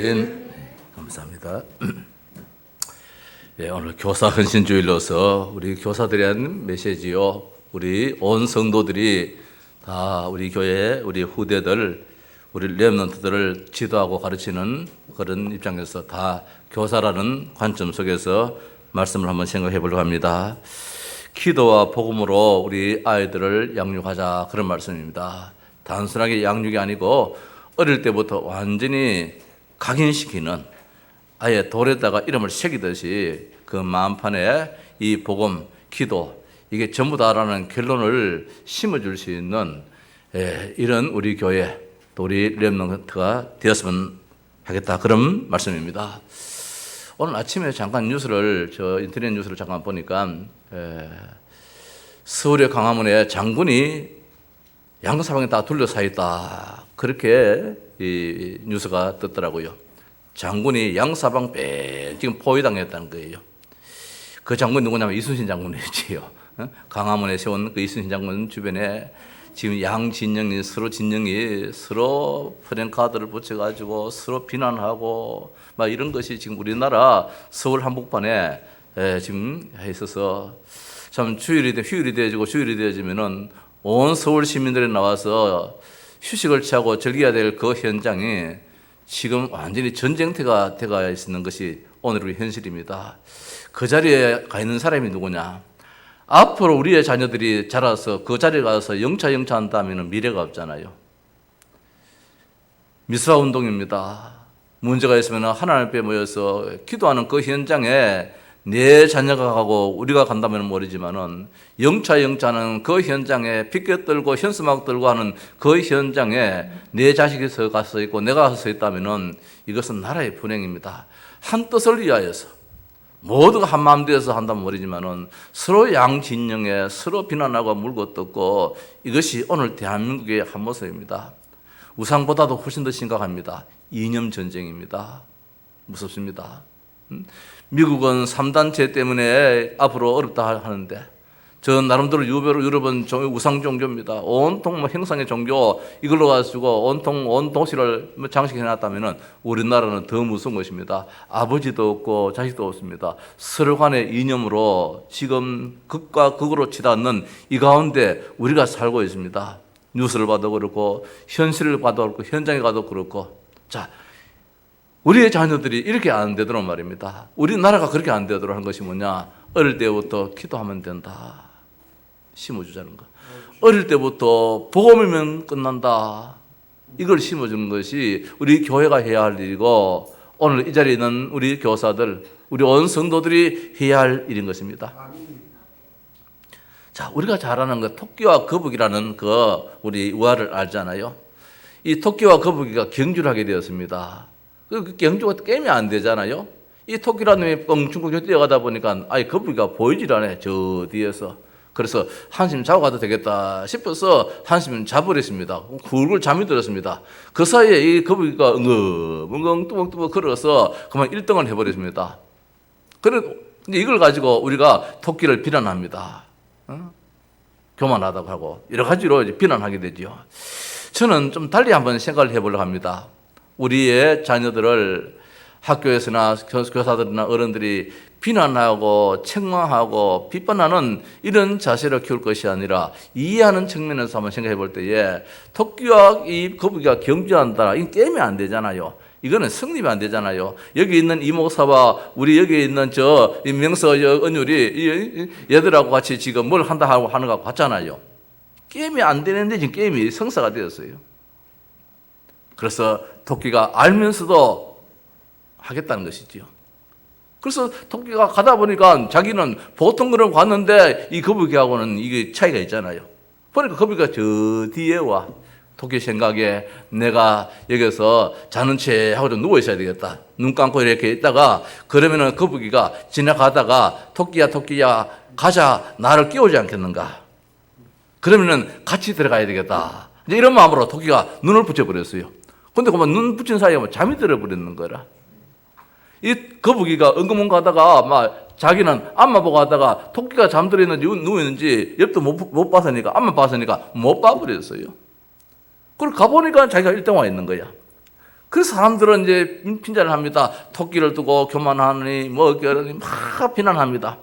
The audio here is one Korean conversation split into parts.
아멘. 감사합니다. 예, 오늘 교사 헌신주일로서 우리 교사들에 대한 메시지요. 우리 온 성도들이 다 우리 교회, 우리 후대들, 우리 렘넌트들을 지도하고 가르치는 그런 입장에서 다 교사라는 관점 속에서 말씀을 한번 생각해 보려고 합니다. 기도와 복음으로 우리 아이들을 양육하자, 그런 말씀입니다. 단순하게 양육이 아니고 어릴 때부터 완전히 각인시키는, 아예 돌에다가 이름을 새기듯이 그 마음판에 이 복음, 기도, 이게 전부 다라는 결론을 심어줄 수 있는 이런 우리 교회, 또 우리 렘넌트가 되었으면 하겠다, 그런 말씀입니다. 오늘 아침에 잠깐 뉴스를, 인터넷 뉴스를 잠깐 보니까 서울의 광화문에 장군이 양사방에 다 둘러싸여 있다, 그렇게 이 뉴스가 떴더라고요. 장군이 양사방 지금 포위당했다는 거예요. 그 장군이 누구냐면 이순신 장군이지요. 광화문에 세운 그 이순신 장군 주변에 지금 양진영이 서로 프랭카드를 붙여가지고 서로 비난하고 막 이런 것이 지금 우리나라 서울 한복판에 지금 있어서, 참 휴일이 되어지면은 온 서울 시민들이 나와서 휴식을 취하고 즐겨야 될 그 현장이 지금 완전히 전쟁터가 되어 있는 것이 오늘의 현실입니다. 그 자리에 가 있는 사람이 누구냐? 앞으로 우리의 자녀들이 자라서 그 자리에 가서 영차한다면 미래가 없잖아요. 미스라 운동입니다. 문제가 있으면 하나님 앞에 모여서 기도하는 그 현장에 내 자녀가 가고 우리가 간다면 모르지만은 영차는 그 현장에 빗겨 들고 현수막 들고 하는 그 현장에 내 자식이 가서 있고 내가 가서 있다면은 이것은 나라의 분행입니다. 한 뜻을 위하여서 모두가 한 마음 되어서 한다면 모르지만은 서로 양진영에 서로 비난하고 물고 뜯고, 이것이 오늘 대한민국의 한 모습입니다. 우상보다도 훨씬 더 심각합니다. 이념 전쟁입니다. 무섭습니다. 미국은 3단체 때문에 앞으로 어렵다 하는데, 저 나름대로 유럽은 우상 종교입니다. 온통 형상의 종교, 이걸로 가지고 온 도시를 장식해놨다면 우리나라는 더 무서운 것입니다. 아버지도 없고 자식도 없습니다. 서로 간의 이념으로 지금 극과 극으로 치닫는 이 가운데 우리가 살고 있습니다. 뉴스를 봐도 그렇고 현실을 봐도 그렇고 현장에 가도 그렇고. 자, 우리의 자녀들이 이렇게 안 되도록 말입니다. 우리나라가 그렇게 안 되도록 하는 것이 뭐냐? 어릴 때부터 기도하면 된다, 심어주자는 거. 어릴 때부터 복음이면 끝난다, 이걸 심어주는 것이 우리 교회가 해야 할 일이고, 오늘 이 자리에 있는 우리 교사들, 우리 온 성도들이 해야 할 일인 것입니다. 자, 우리가 잘 아는 거 토끼와 거북이라는 그 우리 우화를 알잖아요. 이 토끼와 거북이가 경주를 하게 되었습니다. 그 경주가 게임이 안 되잖아요. 이 토끼라는 놈이 껑충껑충 뛰어가다 보니까 거북이가 보이질 않아요, 저 뒤에서. 그래서 한심 자고 가도 되겠다 싶어서 한심 자버렸습니다. 굴굴 잠이 들었습니다. 그 사이에 이 거북이가 엉엉 뚜벅뚜벅 걸어서 그만 1등을 해버렸습니다. 그래, 이걸 가지고 우리가 토끼를 비난합니다. 교만하다고 하고 여러 가지로 이제 비난하게 되죠. 저는 좀 달리 한번 생각을 해보려고 합니다. 우리의 자녀들을 학교에서나 교사들이나 어른들이 비난하고 책망하고 비판하는 이런 자세로 키울 것이 아니라 이해하는 측면에서 한번 생각해 볼 때에 토끼와 이 거북이가 경주한다, 이 게임이 안 되잖아요. 이거는 성립이 안 되잖아요. 여기 있는 이 목사와 우리 여기 있는 이 명서 은율이 얘들하고 같이 지금 뭘 한다 하고 하는 거 같잖아요. 게임이 안 되는데 지금 게임이 성사가 되었어요. 그래서 토끼가 알면서도 하겠다는 것이지요. 그래서 토끼가 가다 보니까 자기는 보통 그런 거 갔는데 이 거북이하고는 이게 차이가 있잖아요. 그러니까 거북이가 저 뒤에 와. 토끼 생각에 내가 여기서 자는 채 하고 좀 누워 있어야 되겠다. 눈 감고 이렇게 있다가, 그러면은 거북이가 지나가다가 토끼야 가자, 나를 깨우지 않겠는가. 그러면은 같이 들어가야 되겠다. 이제 이런 마음으로 토끼가 눈을 붙여버렸어요. 근데 그만 눈 붙인 사이에 자미 들어버리는 거라. 이 거북이가 엉금엉금 가다가 자기는 앞만 보고 하다가 토끼가 잠들어 있는지 누워있는지 옆도 못 봤으니까, 앞만 봤으니까 못 봐버렸어요. 그걸 가보니까 자기가 1등 와 있는 거야. 그래서 사람들은 이제 핀잔을 합니다. 토끼를 두고 교만하니 뭐 그러니 막 비난합니다.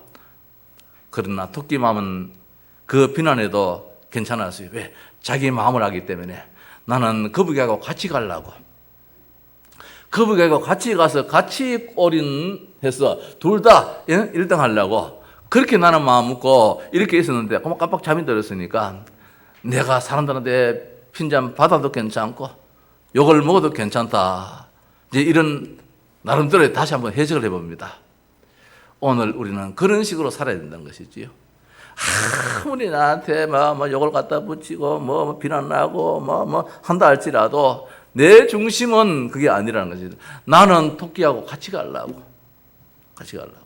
그러나 토끼 마음은 그 비난에도 괜찮았어요. 왜? 자기 마음을 알기 때문에. 나는 거북이하고 같이 가려고. 거북이하고 같이 가서 같이 올인해서 둘 다 1등 하려고. 그렇게 나는 마음 먹고 이렇게 있었는데 깜빡 잠이 들었으니까 내가 사람들한테 핀잔 받아도 괜찮고 욕을 먹어도 괜찮다. 이제 이런 나름대로 다시 한번 해석을 해봅니다. 오늘 우리는 그런 식으로 살아야 된다는 것이지요. 아무리 나한테 뭐 욕을 갖다 붙이고 뭐 비난하고 뭐 한다 할지라도 내 중심은 그게 아니라는 것이죠. 나는 토끼하고 같이 가려고. 같이 가려고.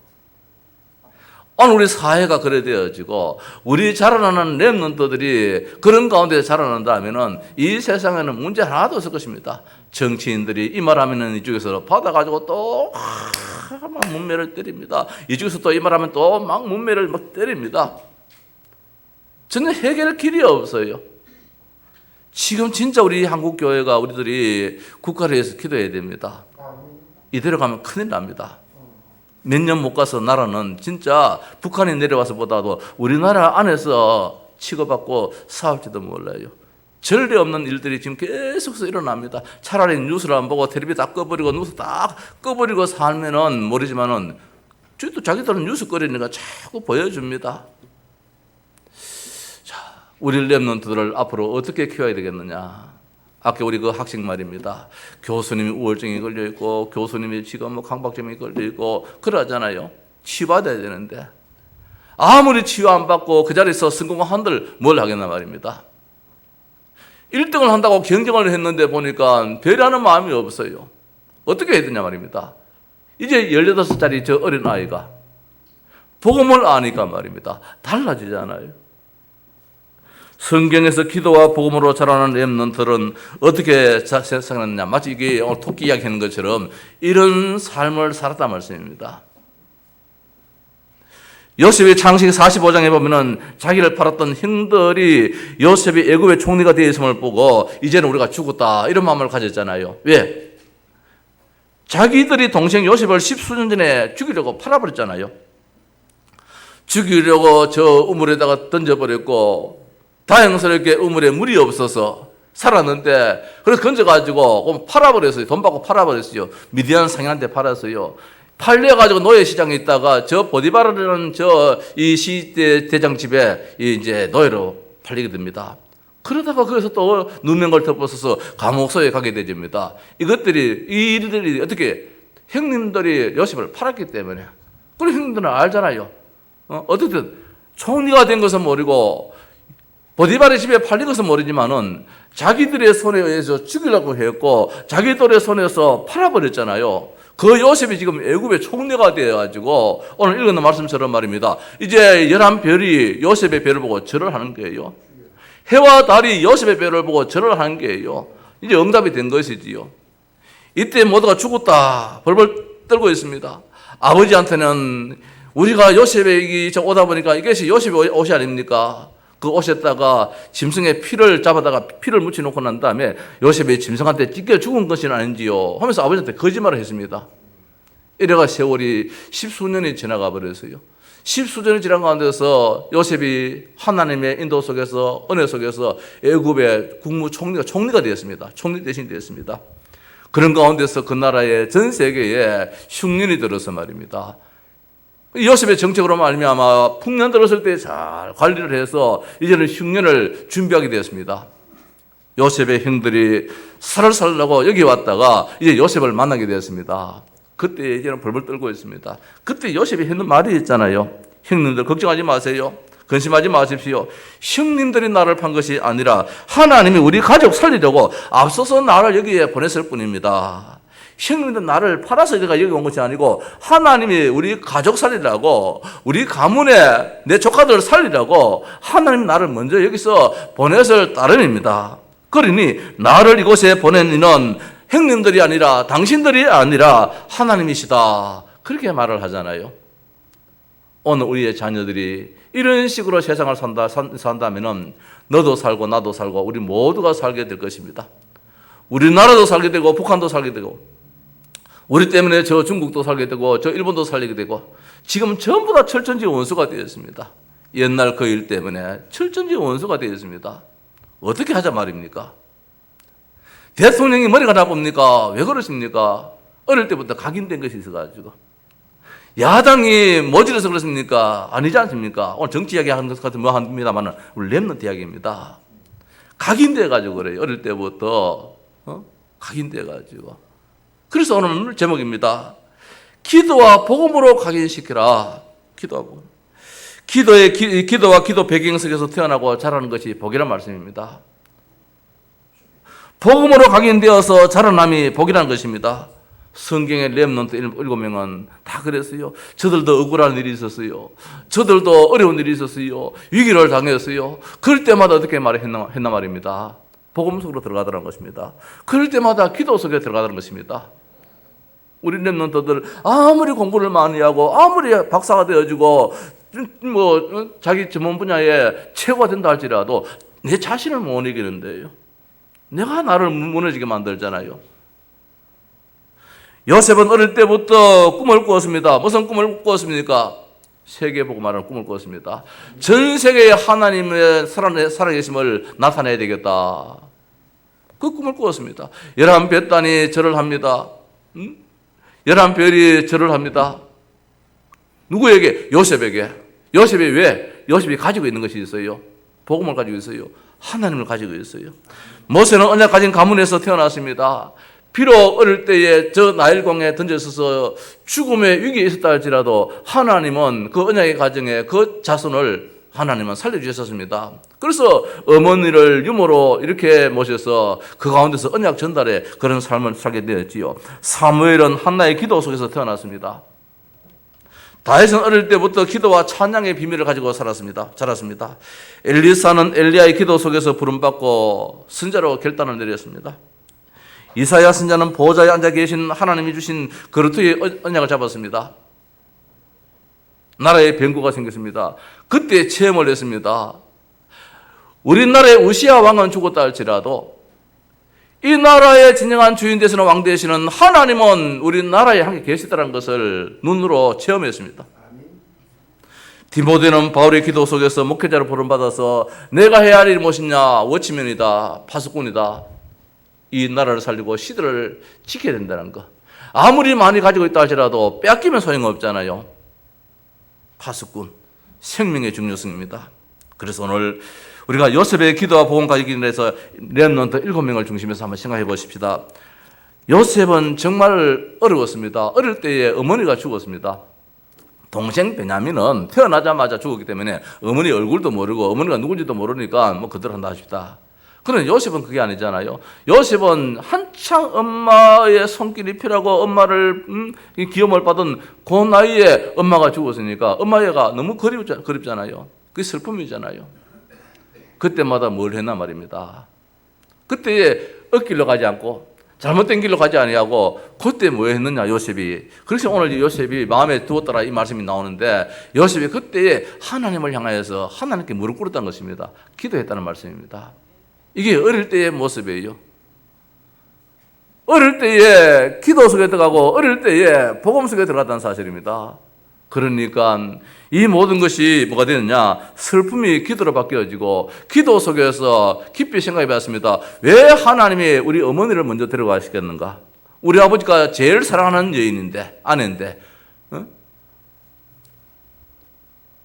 오늘 우리 사회가 그래 되어지고 우리 자라나는 렘넌트들이 그런 가운데 자라난다면은 이 세상에는 문제 하나도 없을 것입니다. 정치인들이 이 말하면은 이쪽에서 받아가지고 또 막 문매를 때립니다. 이쪽에서 또 이 말하면 또 막 문매를 막 때립니다. 전혀 해결 길이 없어요. 지금 진짜 우리 한국 교회가 우리들이 국가를 위해서 기도해야 됩니다. 이대로 가면 큰일 납니다. 몇 년 못 가서 나라는 진짜 북한이 내려와서 보다도 우리나라 안에서 치고받고 싸울지도 몰라요. 전례 없는 일들이 지금 계속해서 일어납니다. 차라리 뉴스를 안 보고 텔레비 다 꺼버리고 뉴스 다 꺼버리고 살면은 모르지만은 자기들은 뉴스 꺼리니까 자꾸 보여줍니다. 자, 우리 렘넌트들을 앞으로 어떻게 키워야 되겠느냐? 아까 우리 그 학생 말입니다. 교수님이 우울증이 걸려 있고 교수님이 지금 뭐 강박증이 걸려 있고 그러잖아요. 치유받아야 되는데 아무리 치유 안 받고 그 자리에서 성공한들 뭘 하겠나 말입니다. 1등을 한다고 경쟁을 했는데 보니까 배려하는 마음이 없어요. 어떻게 해야 되냐 말입니다. 이제 18살짜리 저 어린 아이가 복음을 아니까 말입니다. 달라지잖아요. 성경에서 기도와 복음으로 자라는 렘넌트들은 어떻게 생각하느냐. 마치 이게 오늘 토끼 이야기하는 것처럼 이런 삶을 살았단 말씀입니다. 요셉의 창세기 45장에 보면은 자기를 팔았던 형들이 요셉이 애굽의 총리가 되어 있음을 보고 이제는 우리가 죽었다 이런 마음을 가졌잖아요. 왜? 자기들이 동생 요셉을 10수년 전에 죽이려고 팔아버렸잖아요. 죽이려고 저 우물에다가 던져버렸고 다행스럽게 우물에 물이 없어서 살았는데 그래서 건져가지고 팔아버렸어요. 돈 받고 팔아버렸어요. 미디안 상인한테 팔았어요. 팔려가지고 노예시장에 있다가 저 보디바라라는 이 시대장 집에 이제 노예로 팔리게 됩니다. 그러다가 거기서 또 누명을 덮어서서 감옥소에 가게 되집니다. 이 일들이 어떻게 형님들이 요셉을 팔았기 때문에. 그리고 형님들은 알잖아요. 어쨌든 총리가 된 것은 모르고 보디발의 집에 팔린 것은 모르지만은 자기들의 손에 의해서 죽이려고 했고 자기들의 손에서 팔아버렸잖아요. 그 요셉이 지금 애굽의 총리가 되어가지고 오늘 읽은 말씀처럼 말입니다. 이제 11별이 요셉의 별을 보고 절을 하는 거예요. 해와 달이 요셉의 별을 보고 절을 하는 거예요. 이제 응답이 된 것이지요. 이때 모두가 죽었다 벌벌 떨고 있습니다. 아버지한테는 우리가 요셉에게 오다 보니까 이것이 요셉의 옷이 아닙니까? 그 옷에다가 짐승의 피를 잡아다가 피를 묻혀놓고 난 다음에 요셉이 짐승한테 찢겨 죽은 것이 아닌지요 하면서 아버지한테 거짓말을 했습니다. 이래가 세월이 10수년이 지나가 버렸어요. 10수년이 지난 가운데서 요셉이 하나님의 인도 속에서 은혜 속에서 애굽의 총리가 되었습니다. 총리 대신 되었습니다. 그런 가운데서 그 나라의 전 세계에 흉년이 들어서 말입니다. 요셉의 정책으로 말미암아 풍년 들었을 때 잘 관리를 해서 이제는 흉년을 준비하게 되었습니다. 요셉의 형들이 살을 살려고 여기 왔다가 이제 요셉을 만나게 되었습니다. 그때 이제는 벌벌 떨고 있습니다. 그때 요셉이 했는 말이 있잖아요. 형님들 걱정하지 마세요. 근심하지 마십시오. 형님들이 나를 판 것이 아니라 하나님이 우리 가족 살리려고 앞서서 나를 여기에 보냈을 뿐입니다. 형님들 나를 팔아서 내가 여기 온 것이 아니고 하나님이 우리 가족 살리라고 우리 가문에 내 조카들을 살리라고 하나님 나를 먼저 여기서 보냈을 따름입니다. 그러니 나를 이곳에 보낸 이는 형님들이 아니라 당신들이 아니라 하나님이시다. 그렇게 말을 하잖아요. 오늘 우리의 자녀들이 이런 식으로 세상을 산다면은 너도 살고 나도 살고 우리 모두가 살게 될 것입니다. 우리나라도 살게 되고 북한도 살게 되고 우리 때문에 저 중국도 살게 되고 저 일본도 살게 되고 지금 전부 다 철천지 원수가 되었습니다. 옛날 그 일 때문에 철천지 원수가 되었습니다. 어떻게 하자 말입니까? 대통령이 머리가 나쁩니까? 왜 그러십니까? 어릴 때부터 각인된 것이 있어가지고. 야당이 모질러서 그렇습니까? 아니지 않습니까? 오늘 정치 이야기 하는 것 같은 뭐 합니다만 우리 랩런트 이야기입니다. 각인돼가지고 그래요. 어릴 때부터 각인돼가지고. 그래서 오늘 제목입니다. 기도와 복음으로 각인시키라. 기도와 복음. 기도와 기도 배경 속에서 태어나고 자라는 것이 복이라는 말씀입니다. 복음으로 각인되어서 자라남이 복이라는 것입니다. 성경의 렘넌트 7명은 다 그랬어요. 저들도 억울한 일이 있었어요. 저들도 어려운 일이 있었어요. 위기를 당했어요. 그럴 때마다 어떻게 말했나 말입니다. 복음 속으로 들어가더라는 것입니다. 그럴 때마다 기도 속에 들어가더라는 것입니다. 우리 렘넌트들 아무리 공부를 많이 하고 아무리 박사가 되어지고 뭐 자기 전문 분야에 최고가 된다 할지라도 내 자신을 못 이기는데요. 내가 나를 무너지게 만들잖아요. 요셉은 어릴 때부터 꿈을 꾸었습니다. 무슨 꿈을 꾸었습니까? 세계복음화라는 꿈을 꾸었습니다. 전 세계에 하나님의 살아계심을 나타내야 되겠다. 그 꿈을 꾸었습니다. 11별단이 절을 합니다. 11별이 절을 합니다. 누구에게? 요셉에게. 요셉이 왜? 요셉이 가지고 있는 것이 있어요. 복음을 가지고 있어요. 하나님을 가지고 있어요. 모세는 언약 가진 가문에서 태어났습니다. 비록 어릴 때에 저 나일강에 던져서서 죽음의 위기에 있었다 할지라도 하나님은 그 언약의 가정에 그 자손을 하나님은 살려주셨습니다. 그래서 어머니를 유모로 이렇게 모셔서 그 가운데서 언약 전달에 그런 삶을 살게 되었지요. 사무엘은 한나의 기도 속에서 태어났습니다. 다윗은 어릴 때부터 기도와 찬양의 비밀을 가지고 자랐습니다. 엘리사는 엘리야의 기도 속에서 부름받고 선자로 결단을 내렸습니다. 이사야 선자는 보좌에 앉아 계신 하나님이 주신 그루트의 언약을 잡았습니다. 나라에 병고가 생겼습니다. 그때 체험을 했습니다. 우리나라의 우시아 왕은 죽었다 할지라도 이 나라의 진정한 주인 되시는 왕 되시는 하나님은 우리나라에 함께 계시다는 것을 눈으로 체험했습니다. 디모데는 바울의 기도 속에서 목회자로 부름받아서 내가 해야 할 일이 무엇이냐? 워치맨이다. 파수꾼이다. 이 나라를 살리고 시대를 지켜야 된다는 것. 아무리 많이 가지고 있다 할지라도 뺏기면 소용없잖아요. 파수꾼, 생명의 중요성입니다. 그래서 오늘 우리가 요셉의 기도와 복음 가지기 위해서 렘넌트 7명을 중심해서 한번 생각해 보십시다. 요셉은 정말 어려웠습니다. 어릴 때에 어머니가 죽었습니다. 동생 베냐민은 태어나자마자 죽었기 때문에 어머니 얼굴도 모르고 어머니가 누군지도 모르니까 뭐 그대로 한다 하십니다. 그런데 요셉은 그게 아니잖아요. 요셉은 한창 엄마의 손길이 필요하고 엄마를 기염을 받은 그 나이에 엄마가 죽었으니까 엄마가 너무 그립잖아요. 그게 슬픔이잖아요. 그때마다 뭘 했나 말입니다. 그때 엇길로 가지 않고 잘못된 길로 가지 아니하고 그때 뭐 했느냐 요셉이. 그래서 오늘 요셉이 마음에 두었더라 이 말씀이 나오는데 요셉이 그때에 하나님을 향하여서 하나님께 무릎 꿇었다는 것입니다. 기도했다는 말씀입니다. 이게 어릴 때의 모습이에요. 어릴 때에 기도 속에 들어가고 어릴 때에 복음 속에 들어갔다는 사실입니다. 그러니까 이 모든 것이 뭐가 되느냐? 슬픔이 기도로 바뀌어지고 기도 속에서 깊이 생각해 봤습니다. 왜 하나님이 우리 어머니를 먼저 데려가시겠는가? 우리 아버지가 제일 사랑하는 여인인데, 아내인데,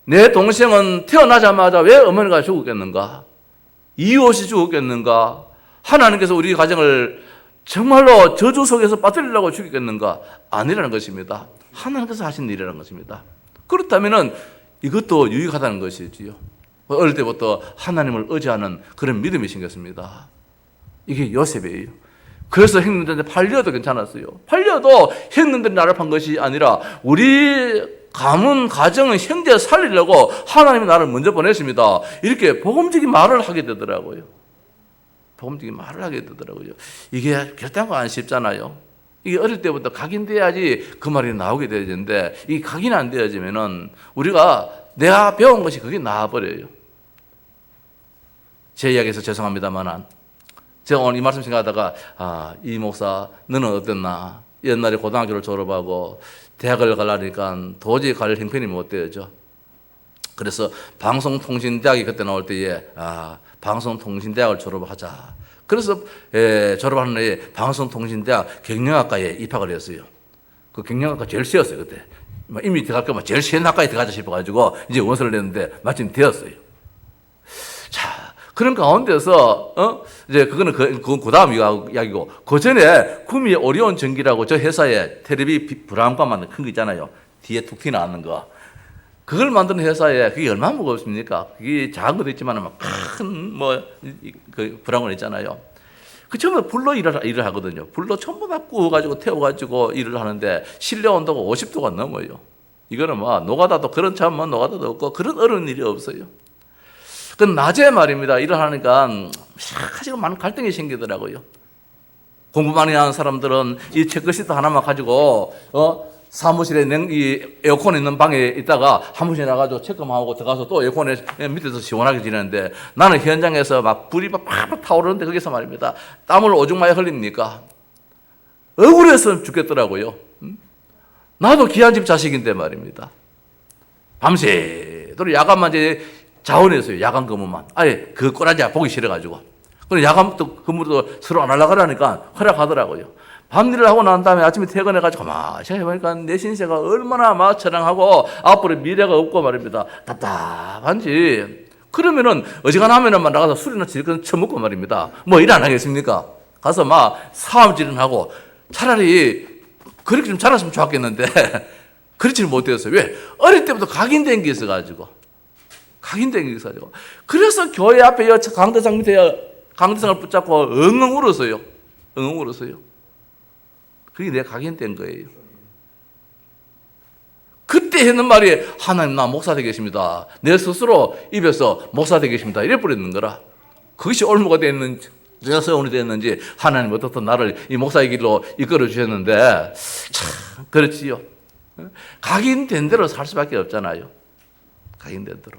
내 동생은 태어나자마자 왜 어머니가 죽었겠는가? 이유 없이 죽었겠는가? 하나님께서 우리 가정을 정말로 저주 속에서 빠뜨리려고 죽였겠는가? 아니라는 것입니다. 하나님께서 하신 일이라는 것입니다. 그렇다면 이것도 유익하다는 것이지요. 어릴 때부터 하나님을 의지하는 그런 믿음이 생겼습니다. 이게 요셉이에요. 그래서 형님들한테 팔려도 괜찮았어요. 팔려도 형님들이 나를 판 것이 아니라 우리 가문, 가정은 형제 살리려고 하나님이 나를 먼저 보냈습니다. 이렇게 복음적인 말을 하게 되더라고요. 복음적인 말을 하게 되더라고요. 이게 결단과 안 쉽잖아요. 이게 어릴 때부터 각인돼야지 그 말이 나오게 되는데 이 각인 안 되어지면은 우리가 내가 배운 것이 그게 나와버려요. 제 이야기에서 죄송합니다만 제가 오늘 이 말씀 생각하다가 이 목사 너는 어땠나? 옛날에 고등학교를 졸업하고 대학을 가려니까 도저히 갈 형편이 못 되어져. 그래서 방송통신대학이 그때 나올 때에 방송통신대학을 졸업하자. 그래서 졸업하는 해에 방송통신대학 경영학과에 입학을 했어요. 그 경영학과 제일 쉬웠어요 그때. 이미 들어갈 거면 제일 쉬운 학과에 들어가자 싶어가지고 이제 원서를 냈는데 마침 되었어요. 자, 그런 가운데서 이제 그건 그 다음 이야기고, 그 전에 구미 오리온 전기라고 저 회사에 텔레비 브라운관 만든 큰 거 있잖아요. 뒤에 툭 튀어나오는 거. 그걸 만드는 회사에 그게 얼마나 무겁습니까? 그게 작은 것도 있지만 그 브라운관 있잖아요. 그 전부 불로 일을 하거든요. 불로 전부 다 구워가지고 태워가지고 일을 하는데 실내 온도가 50도가 넘어요. 이거는 노가다도 그런 참 노가다도 없고 그런 어려운 일이 없어요. 그 낮에 말입니다. 일을 하니까 사실 많은 갈등이 생기더라고요. 공부 많이 하는 사람들은 이 체크시트 하나만 가지고 사무실에 이 에어컨 있는 방에 있다가 한 번씩 나가서 체크만 하고 들어가서 또 에어컨에 밑에서 시원하게 지내는데, 나는 현장에서 막 불이 팍팍 타오르는데 거기서 말입니다. 땀을 오죽 많이 흘립니까? 억울해서 죽겠더라고요. 나도 귀한 집 자식인데 말입니다. 밤새도록 야간만 이제 자원했어요. 야간 근무만. 아예 그 꼬라지 보기 싫어가지고. 그럼 야간 근무도 서로 안 하려고 하니까 허락하더라고요. 밤일을 하고 난 다음에 아침에 퇴근해가지고 생각해보니까 내 신세가 얼마나 처량하고 앞으로 미래가 없고 말입니다. 답답한지. 그러면은 어지간하면은 나가서 술이나 질끈 처먹고 말입니다. 일 안 하겠습니까? 가서 사업질은 하고, 차라리 그렇게 좀 잘했으면 좋았겠는데 그렇지는 못했어요. 왜? 어릴 때부터 각인된 게 있어가지고. 그래서 교회 앞에 강대상 밑에 강대상을 붙잡고 엉엉 울었어요. 그게 내 각인된 거예요. 그때 했는 말이 하나님 나 목사 되겠습니다. 내 스스로 입에서 목사 되겠습니다. 이래 버리는 거라. 그것이 올무가 됐는지 내가 서운이 됐는지 하나님 어떻든 나를 이 목사의 길로 이끌어 주셨는데 참 그렇지요. 각인된 대로 살 수밖에 없잖아요. 각인된 대로.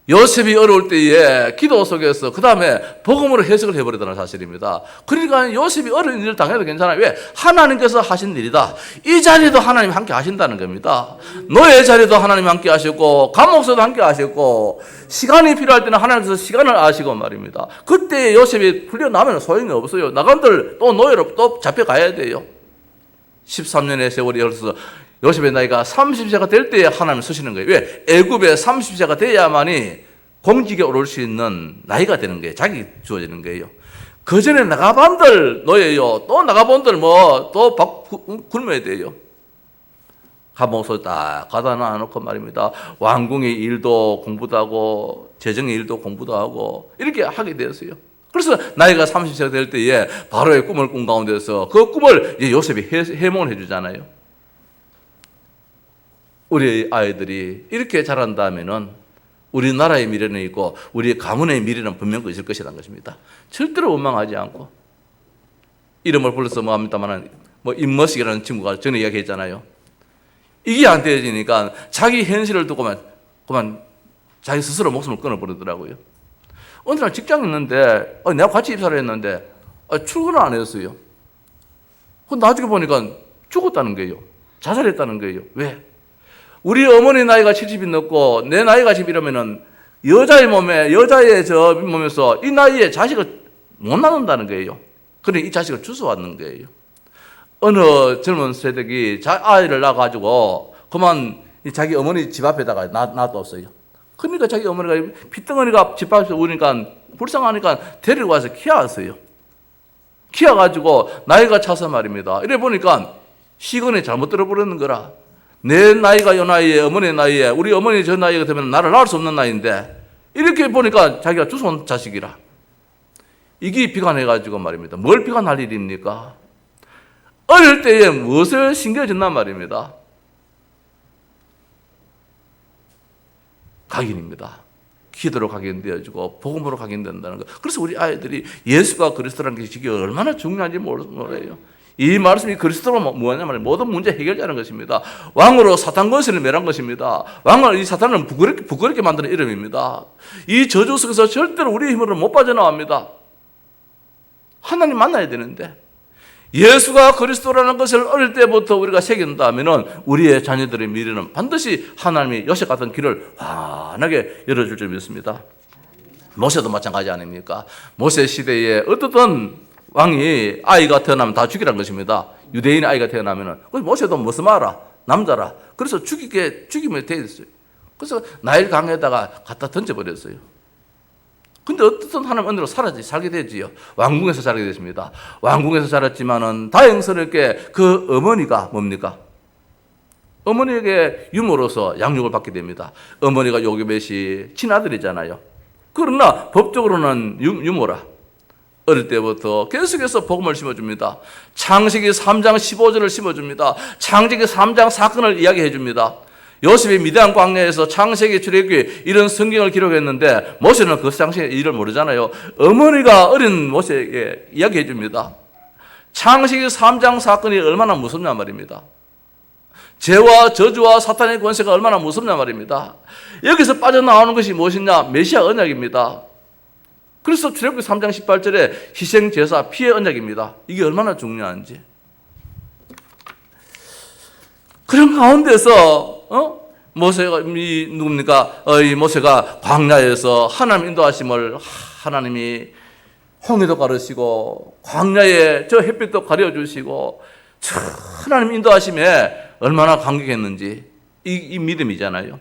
요셉이 어려울 때에 기도 속에서 그 다음에 복음으로 해석을 해버리다는 사실입니다. 그러니까 요셉이 어려운 일을 당해도 괜찮아요. 왜? 하나님께서 하신 일이다. 이 자리도 하나님이 함께 하신다는 겁니다. 노예 자리도 하나님이 함께 하셨고 감옥서도 함께 하셨고 시간이 필요할 때는 하나님께서 시간을 아시고 말입니다. 그때 요셉이 풀려나면 소용이 없어요. 나간들 또 노예로 또 잡혀가야 돼요. 13년의 세월이 흘러서 요셉의 나이가 30세가 될 때에 하나님을 쓰시는 거예요. 왜? 애굽에 30세가 돼야만이 공직에 오를 수 있는 나이가 되는 거예요. 자기 주어지는 거예요. 그 전에 나가본들 노예요. 또 나가본들 또 굶어야 돼요. 감옥소 딱 가다 놔놓고 말입니다. 왕궁의 일도 공부도 하고 재정의 일도 공부도 하고 이렇게 하게 되었어요. 그래서 나이가 30세가 될 때에 바로의 꿈을 꾼 가운데서 그 꿈을 요셉이 해몽을 해주잖아요. 우리 아이들이 이렇게 자란다면은 우리나라의 미래는 있고 우리 가문의 미래는 분명히 있을 것이라는 것입니다. 절대로 원망하지 않고. 이름을 불러서 합니다만 임머식이라는 친구가 전에 이야기했잖아요. 이게 안 되어지니까 자기 현실을 두고만 그만 자기 스스로 목숨을 끊어버리더라고요. 어느 날 직장에 있는데 내가 같이 입사를 했는데 출근을 안 했어요. 나중에 보니까 죽었다는 거예요. 자살했다는 거예요. 왜? 우리 어머니 나이가 70이 넘고 내 나이가 10 이러면은 여자의 몸에서 이 나이에 자식을 못 낳는다는 거예요. 그래 이 자식을 주워왔는 거예요. 어느 젊은 세대기 아이를 낳아가지고 그만 자기 어머니 집 앞에다가 놔뒀어요. 그러니까 자기 어머니가 핏덩어리가 집 앞에서 우니까 불쌍하니까 데리고 와서 키워왔어요. 키워가지고 나이가 차서 말입니다. 이래 보니까 시간이 잘못 들어버리는 거라. 내 나이가 이 나이에 어머니 나이에 우리 어머니 저 나이가 되면 나를 낳을 수 없는 나이인데 이렇게 보니까 자기가 주워온 자식이라. 이게 비관해가지고 말입니다. 뭘 비관할 일입니까? 어릴 때에 무엇을 신경졌단 말입니다. 각인입니다. 기도로 각인되어지고 복음으로 각인된다는 것. 그래서 우리 아이들이 예수가 그리스도라는 게 얼마나 중요한지 몰라요. 이 말씀이 그리스도로 뭐냐면 모든 문제 해결자는 것입니다. 왕으로 사탄 권세를 멸한 것입니다. 왕을 이 사탄은 부끄럽게 만드는 이름입니다. 이 저주 속에서 절대로 우리의 힘으로 못 빠져나옵니다. 하나님 만나야 되는데 예수가 그리스도라는 것을 어릴 때부터 우리가 새긴다면은 우리의 자녀들의 미래는 반드시 하나님이 요셉 같은 길을 환하게 열어줄 줄 믿습니다. 모세도 마찬가지 아닙니까? 모세 시대에 어떻든 왕이 아이가 태어나면 다 죽이라는 것입니다. 유대인의 아이가 태어나면은 모세도 무슨 말아? 남자라. 그래서 죽이면 돼 있어요. 그래서 나일 강에다가 갖다 던져버렸어요. 근데 어떻든 하나님 은혜로 살게 되지요. 왕궁에서 살게 됐습니다. 왕궁에서 자랐지만은 다행스럽게 그 어머니가 뭡니까? 어머니에게 유모로서 양육을 받게 됩니다. 어머니가 요게벳이 친아들이잖아요. 그러나 법적으로는 유모라. 어릴 때부터 계속해서 복음을 심어줍니다. 창세기 3장 15절을 심어줍니다. 창세기 3장 사건을 이야기해 줍니다. 요셉이 미디안 광야에서 창세기 출애굽기 이런 성경을 기록했는데 모세는 그 당시의 일을 모르잖아요. 어머니가 어린 모세에게 이야기해 줍니다. 창세기 3장 사건이 얼마나 무섭냐 말입니다. 죄와 저주와 사탄의 권세가 얼마나 무섭냐 말입니다. 여기서 빠져나오는 것이 무엇이냐? 메시아 언약입니다. 그래서 출애굽기 3장 18절에 희생제사 피의 언약입니다. 이게 얼마나 중요한지. 그런 가운데서 모세가 누굽니까? 이 모세가 광야에서 하나님 인도하심을 하나님이 홍해도 가르시고 광야에 저 햇빛도 가려주시고 하나님 인도하심에 얼마나 감격했는지 이 믿음이잖아요.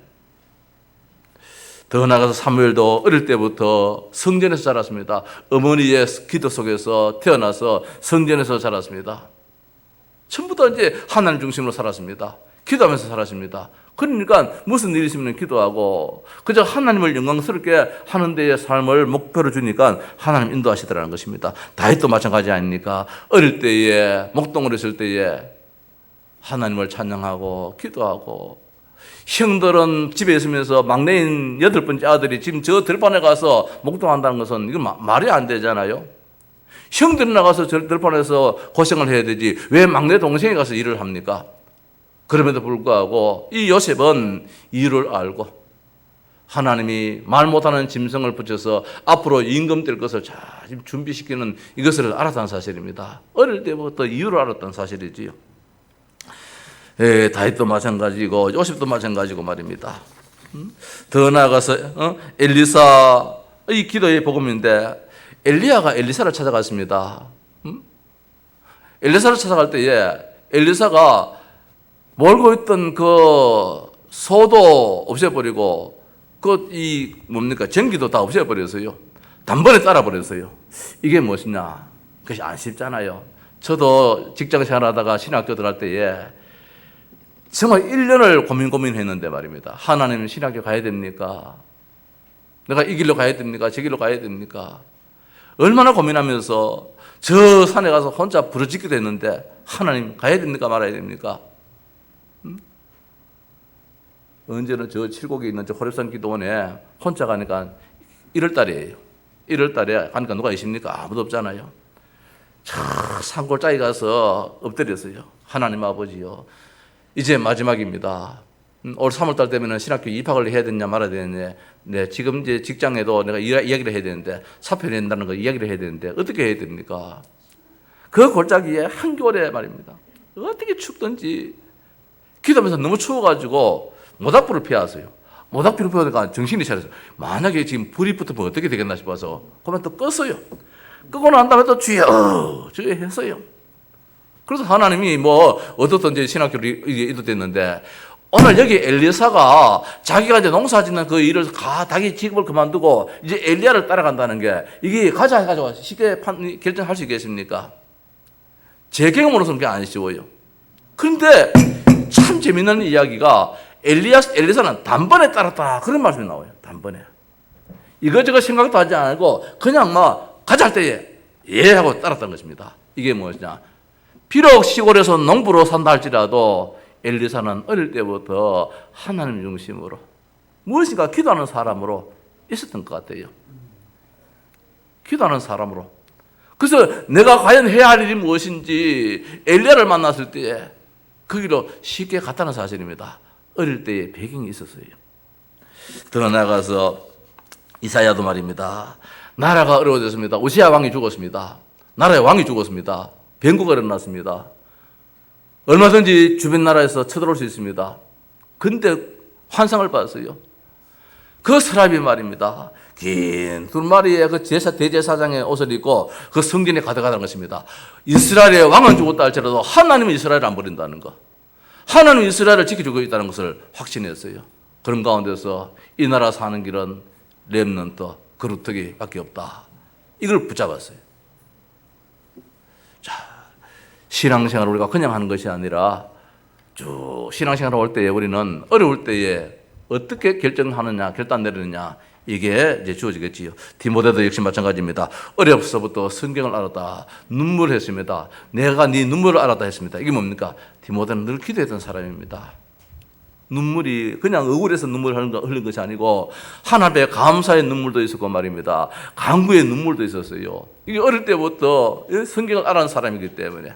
더 나아가서 사무엘도 어릴 때부터 성전에서 자랐습니다. 어머니의 기도 속에서 태어나서 성전에서 자랐습니다. 전부 다 이제 하나님 중심으로 살았습니다. 기도하면서 살았습니다. 그러니까 무슨 일이 있으면 기도하고 그저 하나님을 영광스럽게 하는 데에 삶을 목표로 주니까 하나님 인도하시더라는 것입니다. 다윗도 마찬가지 아닙니까? 어릴 때에 목동을 했을 때에 하나님을 찬양하고 기도하고 형들은 집에 있으면서 막내인 8번째 아들이 지금 저 들판에 가서 목동한다는 것은 이건 말이 안 되잖아요. 형들이 나가서 저 들판에서 고생을 해야 되지 왜 막내 동생이 가서 일을 합니까? 그럼에도 불구하고 이 요셉은 이유를 알고 하나님이 말 못하는 짐승을 붙여서 앞으로 임금 될 것을 잘 준비시키는 이것을 알았다는 사실입니다. 어릴 때부터 이유를 알았다는 사실이지요. 다윗도 마찬가지고 요셉도 마찬가지고 말입니다. 더 나아가서 엘리사의 기도의 복음인데 엘리야가 엘리사를 찾아갔습니다. 엘리사를 찾아갈 때에 엘리사가 몰고 있던 그 소도 없애버리고 전기도 다 없애버렸어요. 단번에 따라버렸어요. 이게 무엇이냐? 그것이 안 쉽잖아요. 저도 직장 생활하다가 신학교 들어갈 때에 정말 1년을 고민했는데 말입니다. 하나님 신학교 가야 됩니까? 내가 이 길로 가야 됩니까? 저 길로 가야 됩니까? 얼마나 고민하면서 저 산에 가서 혼자 부르짖기도 했는데 하나님 가야 됩니까? 말아야 됩니까? 언제는 저 칠곡에 있는 저 호렙산 기도원에 혼자 가니까 1월달이에요. 1월달에 가니까 누가 계십니까? 아무도 없잖아요. 저 산골짜기 가서 엎드렸어요. 하나님 아버지요. 이제 마지막입니다. 올 3월달 되면 신학교 입학을 해야 되냐 말아야 되느냐. 네, 지금 이제 직장에도 내가 이야기를 해야 되는데 사표 낸다는 거 이야기를 해야 되는데 어떻게 해야 됩니까? 그 골짜기에 한겨울에 말입니다. 어떻게 춥든지 기도하면서 너무 추워가지고 모닥불을 피웠어요. 모닥불을 피우니까 정신이 차렸어요. 만약에 지금 불이 붙으면 어떻게 되겠나 싶어서 그러면 또 껐어요. 끄고 난 다음에 또 주여 했어요. 그래서 하나님이 어떻든 이제 신학교를 이도됐는데 오늘 여기 엘리사가 자기가 이제 농사 짓는 그 일을 자기 직업을 그만두고 이제 엘리야를 따라간다는 게 이게 가져가 쉽게 결정할 수 있겠습니까? 제 경험으로서는 그게 안 쉬워요. 그런데 참 재밌는 이야기가 엘리사는 단번에 따랐다 그런 말씀이 나와요. 단번에 이거저거 생각도 하지 않고 그냥 가자 할 때에 예 하고 따랐다는 것입니다. 이게 무엇이냐? 비록 시골에서 농부로 산다 할지라도 엘리사는 어릴 때부터 하나님 중심으로 무엇인가 기도하는 사람으로 있었던 것 같아요. 기도하는 사람으로. 그래서 내가 과연 해야 할 일이 무엇인지 엘리야를 만났을 때에 거기로 쉽게 갔다는 사실입니다. 어릴 때의 배경이 있었어요. 더 나아가서 이사야도 말입니다. 나라가 어려워졌습니다. 우시야 왕이 죽었습니다. 나라의 왕이 죽었습니다. 변고가 일어났습니다. 얼마든지 주변 나라에서 쳐들어올 수 있습니다. 근데 환상을 봤어요. 그 사람이 말입니다. 긴 두루마리의 그 대제사장의 옷을 입고 그 성전에 가득하다는 것입니다. 이스라엘의 왕은 죽었다 할지라도 하나님은 이스라엘을 안 버린다는 것. 하나님은 이스라엘을 지켜주고 있다는 것을 확신했어요. 그런 가운데서 이 나라 사는 길은 렘넌트 그루터기 밖에 없다. 이걸 붙잡았어요. 자, 신앙생활을 우리가 그냥 하는 것이 아니라 쭉 신앙생활을 할 때에 우리는 어려울 때에 어떻게 결정하느냐, 결단 내리느냐, 이게 이제 주어지겠지요. 디모데도 역시 마찬가지입니다. 어려서부터 성경을 알았다. 눈물했습니다. 내가 네 눈물을 알았다 했습니다. 이게 뭡니까? 디모데는 늘 기도했던 사람입니다. 눈물이 그냥 억울해서 눈물을 흘린 것이 아니고 하나님의 감사의 눈물도 있었고 말입니다. 간구의 눈물도 있었어요. 이게 어릴 때부터 성경을 알아는 사람이기 때문에.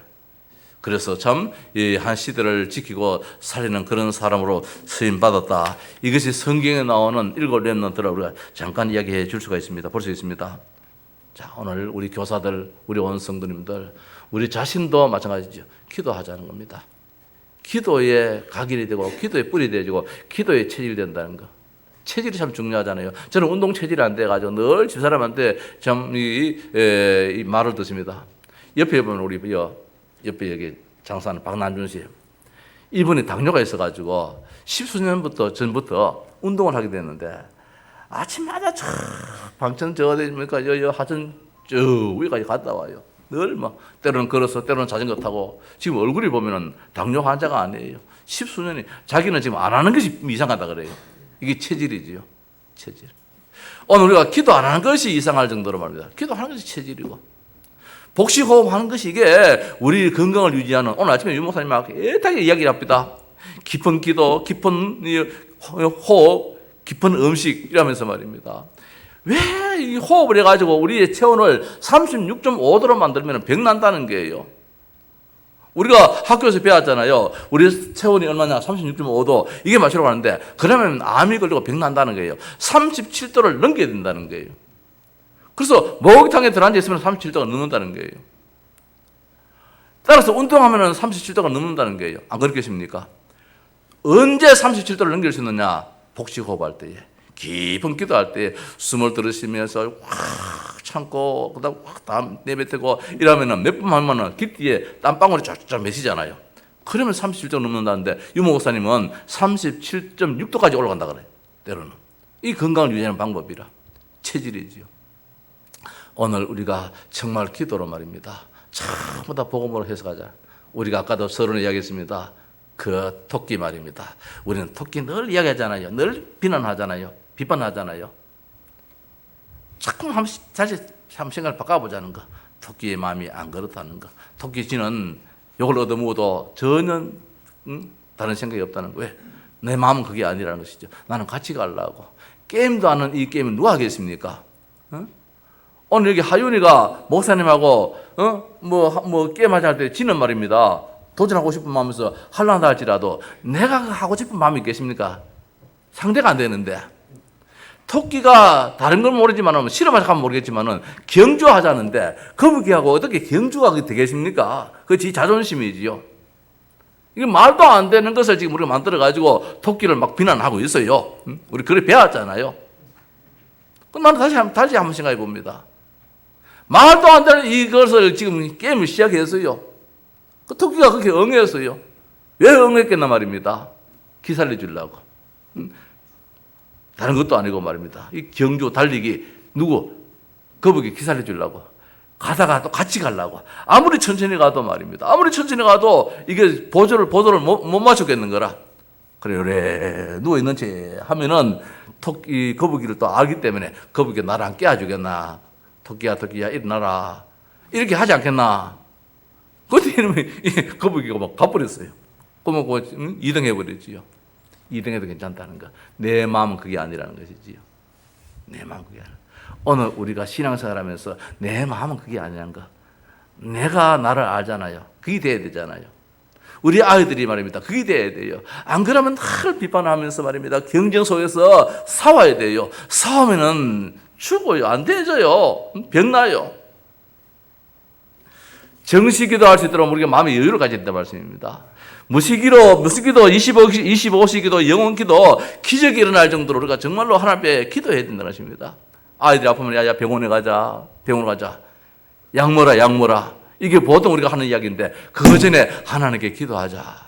그래서 참 한 시대를 지키고 살리는 그런 사람으로 쓰임받았다. 이것이 성경에 나오는 일곱 렘넌트라 우리가 잠깐 이야기해 줄 수가 있습니다. 볼 수 있습니다. 자, 오늘 우리 교사들, 우리 온 성도님들, 우리 자신도 마찬가지죠. 기도하자는 겁니다. 기도의 각인이 되고 기도의 뿔이 되어지고 기도의 체질이 된다는 거. 체질이 참 중요하잖아요. 저는 운동 체질이 안 돼가지고 늘 집사람한테 참 이 말을 듣습니다. 옆에 보면 우리 옆에 여기 장사하는 박난준 씨. 이분이 당뇨가 있어가지고 십수년부터 전부터 운동을 하게 됐는데 아침마다 저 방천 저 어디입니까? 여 하천 저 위까지 갔다 와요. 늘 막 때로는 걸어서 때로는 자전거 타고 지금 얼굴이 보면은 당뇨 환자가 아니에요. 십수년이 자기는 지금 안 하는 것이 이상하다 그래요. 이게 체질이지요. 체질. 오늘 우리가 기도 안 하는 것이 이상할 정도로 말입니다. 기도하는 것이 체질이고. 복식호흡 하는 것이 이게 우리 건강을 유지하는 오늘 아침에 유 목사님 막 애타게 이야기를 합니다. 깊은 기도, 깊은 호흡, 깊은 음식 이라면서 말입니다. 왜 이 호흡을 해가지고 우리의 체온을 36.5도로 만들면 병 난다는 거예요. 우리가 학교에서 배웠잖아요. 우리 체온이 얼마냐? 36.5도. 이게 맞추라고 하는데 그러면 암이 걸리고 병 난다는 거예요. 37도를 넘겨야 된다는 거예요. 그래서 목욕탕에 들어앉아 있으면 37도가 넘는다는 거예요. 따라서 운동하면 37도가 넘는다는 거예요. 안 그렇겠습니까? 언제 37도를 넘길 수 있느냐? 복식호흡할 때에. 깊은 기도할 때 숨을 들이쉬면서 확 참고 그다음 확 내뱉고 이러면은 몇 분 하면은 깊이에 땀방울이 쫙쫙 맺히잖아요. 그러면 37도 넘는다는데 유모 목사님은 37.6도까지 올라간다 그래요. 때로는. 이 건강을 유지하는 방법이라. 체질이지요. 오늘 우리가 정말 기도로 말입니다. 전부 다 복음으로 해석하자. 우리가 아까도 서론에 이야기했습니다. 그 토끼 말입니다. 우리는 토끼 늘 이야기하잖아요. 늘 비난하잖아요. 비판하잖아요. 자꾸 다시 생각을 바꿔보자는 거. 토끼의 마음이 안 그렇다는 거. 토끼쥐는 욕을 얻어먹어도 전혀 다른 생각이 없다는 거. 왜? 내 마음은 그게 아니라는 것이죠. 나는 같이 가려고. 게임도 하는 이 게임은 누가 하겠습니까? 오늘 여기 하윤이가 목사님하고 뭐 게임하자 할 때 지는 말입니다. 도전하고 싶은 마음에서 하려다 할지라도 내가 하고 싶은 마음이 있겠습니까? 상대가 안 되는데. 토끼가 다른 건 모르지만은 실험하자 하면 모르겠지만은 경주하자는데 거북이하고 어떻게 경주가 되겠습니까? 그 지 자존심이지요. 이게 말도 안 되는 것을 지금 우리가 만들어 가지고 토끼를 막 비난하고 있어요. 우리 그래 배웠잖아요. 그럼 나는 다시 한번 생각해 봅니다. 말도 안 되는 이것을 지금 게임을 시작했어요. 그 토끼가 그렇게 응했어요. 왜 응했겠나 말입니다. 기살려 주려고. 다른 것도 아니고 말입니다. 이 경주 달리기 누구 거북이 기살려 주려고 가다가 또 같이 가려고 아무리 천천히 가도 말입니다. 아무리 천천히 가도 이게 보조를 못 맞추겠는 거라. 그래 누워 있는 채 하면은 토끼 거북이를 또 알기 때문에 거북이 나를 안 깨워주겠나. 토끼야 일어나라. 이렇게 하지 않겠나. 그때 이러면 거북이가 막 가버렸어요. 그러면 2등 해버렸지요. 2등해도 괜찮다는 거. 내 마음은 그게 아니라는 것이지요. 내 마음은 그게 아니라. 오늘 우리가 신앙생활 하면서 내 마음은 그게 아니라는 거. 내가 나를 알잖아요. 그게 돼야 되잖아요. 우리 아이들이 말입니다. 그게 돼야 돼요. 안 그러면 늘 비판하면서 말입니다. 경쟁 속에서 싸워야 돼요. 싸우면은 죽어요. 안 되져요. 병나요. 정시기도 할 수 있도록 우리가 마음의 여유를 가져야 된다는 말씀입니다. 무시기도, 25시기도, 영혼기도, 기적이 일어날 정도로 우리가 정말로 하나님 앞에 기도해야 된다는 것입니다. 아이들이 아프면 야 병원에 가자, 병원에 가자. 약 먹어라. 이게 보통 우리가 하는 이야기인데 그 전에 하나님께 기도하자.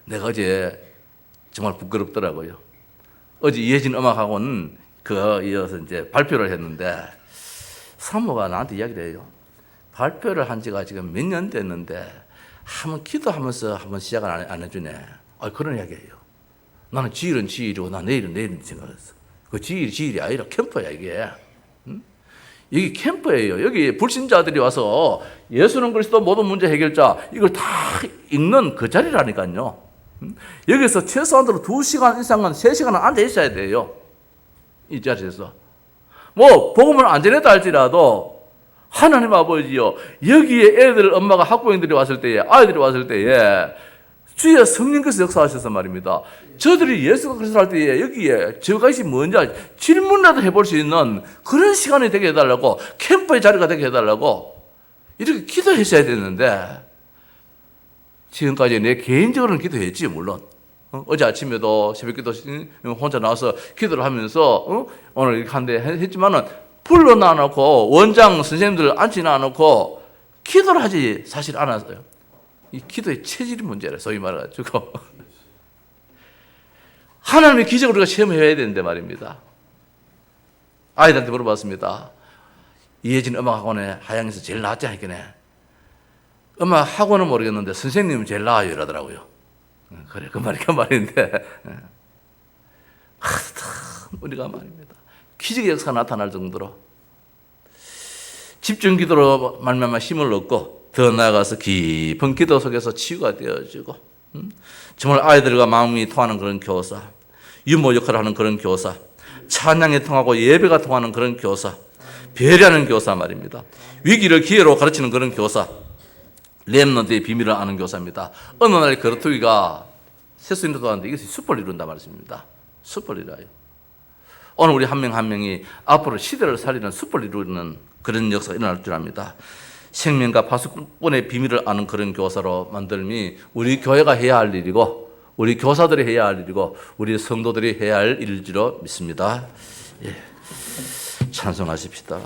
내가 어제 정말 부끄럽더라고요. 어제 이혜진 음악학원 이어서 이제 발표를 했는데 사모가 나한테 이야기를 해요. 발표를 한 지가 지금 몇 년 됐는데 한번 기도하면서 한번 시작을 안 해주네. 그런 이야기예요. 나는 지일은 지일이고 나 내일은 생각했어. 그 지일이 아니라 캠프야 이게. 여기 캠프예요. 여기 불신자들이 와서 예수는 그리스도 모든 문제 해결자 이걸 다 읽는 그 자리라니까요. 여기서 최소한으로 2시간 이상은 3시간은 앉아 있어야 돼요. 이 자리에서. 복음을 안 전했다 할지라도 하나님 아버지요. 여기에 애들 엄마가 학부형들이 왔을 때에 아이들이 왔을 때에 주의 성령께서 역사하셔서 말입니다. 저들이 예수가 그리스도 할 때에 여기에 저것이 뭔지 질문이라도 해볼 수 있는 그런 시간이 되게 해달라고 캠프의 자리가 되게 해달라고 이렇게 기도하셔야 되는데 지금까지 내 개인적으로는 기도했지 물론 어제 아침에도 새벽기도 혼자 나와서 기도를 하면서 오늘 이렇게 한데 했지만은 불러놔 놓고 원장 선생님들 앉히나 놓고 기도를 하지 사실 않았어요. 이 기도의 체질이 문제라 소위 말해가지고 하나님의 기적을 우리가 체험해야 되는데 말입니다. 아이들한테 물어봤습니다. 이혜진 음악학원에 하양에서 제일 낫지 않겠네. 음악학원은 모르겠는데 선생님은 제일 나아요 이러더라고요. 그래 그 말인데 우리가 말입니다. 기적의 역사가 나타날 정도로 집중기도로 말미암아 힘을 얻고 더 나아가서 깊은 기도 속에서 치유가 되어지고 정말 아이들과 마음이 통하는 그런 교사, 유모 역할을 하는 그런 교사, 찬양이 통하고 예배가 통하는 그런 교사, 배려하는 교사 말입니다. 위기를 기회로 가르치는 그런 교사, 렘넌트의 비밀을 아는 교사입니다. 어느 날 거르투기가 세수인도 하는데 이것이 숲을 이룬다 말씀입니다. 숲을 이뤄요. 오늘 우리 한 명 한 명이 앞으로 시대를 살리는 숲을 이루는 그런 역사가 일어날 줄 압니다. 생명과 파수꾼의 비밀을 아는 그런 교사로 만들미 우리 교회가 해야 할 일이고 우리 교사들이 해야 할 일이고 우리 성도들이 해야 할 일일지로 믿습니다. 예. 찬송하십시다.